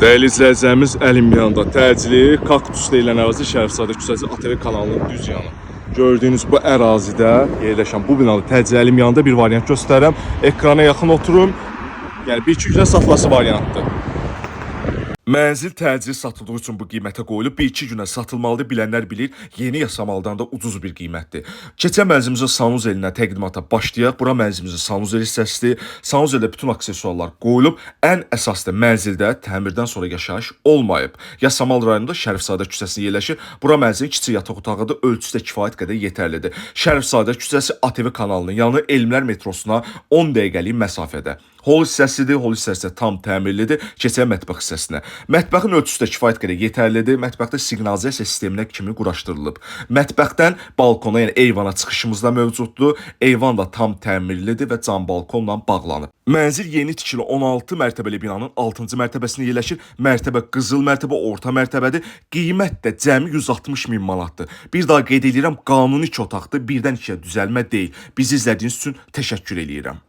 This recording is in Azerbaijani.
Dəyərli izləyicilərimiz, əlim yanında təcili kaktus deyilən ərazi Şərifzadə küçəsi ATV kanalının düz yanı. Gördüyünüz bu ərazidə yerləşən bu binada təcili əlim yanında bir variant göstərirəm. Ekrana yaxın oturun. Yəni 1-2 günə satılası variantdır. Mənzil təcili satıldığı üçün bu qiymətə qoyulub. 1-2 günə satılmalıdır, bilənlər bilir. Yeni yasamaldan da ucuz bir qiymətdir. Keçən mənzilimizin sanuzel ilə təqdimata başlayaq. Bura mənzilimizin sanuzel hissəsidir. Sanuzeldə bütün aksesuarlar qoyulub. Ən əsas da mənzildə təmirdən sonra yaşayış olmayıb. Yasamal rayonunda Şərifzadə küçəsində yerləşir. Bura mənzilin kiçik yataq otağıdır. Ölçüsü də kifayət qədər yetərlidir. Şərifzadə küçəsi ATV kanalının yanı Elmlər metrosuna 10 dəqiqəlik məsafədə. Hol hissəsidir, hol hissəsi tam təmirlidir. Keçək mətbəx hissəsinə. Mətbəxin ölçüsü də kifayət qədər yetərlidir. Mətbəxdə siqnalizasiya sisteminə kimi quraşdırılıb. Mətbəxdən balkona, yəni eyvana çıxışımız da mövcuddur. Eyvan da tam təmirlidir və cam balkonla bağlanıb. Mənzil yeni tikili 16 mərtəbəli binanın 6-cı mərtəbəsində yerləşir. Mərtəbə qızıl mərtəbə, orta mərtəbədir. Qiymət də cəmi 160 min manatdır. Bir daha qeyd edirəm, qanuni 2 otaqdır. Birdən 2-yə düzəlmə deyil. Bizi izlədiyiniz üçün təşəkkür edirəm.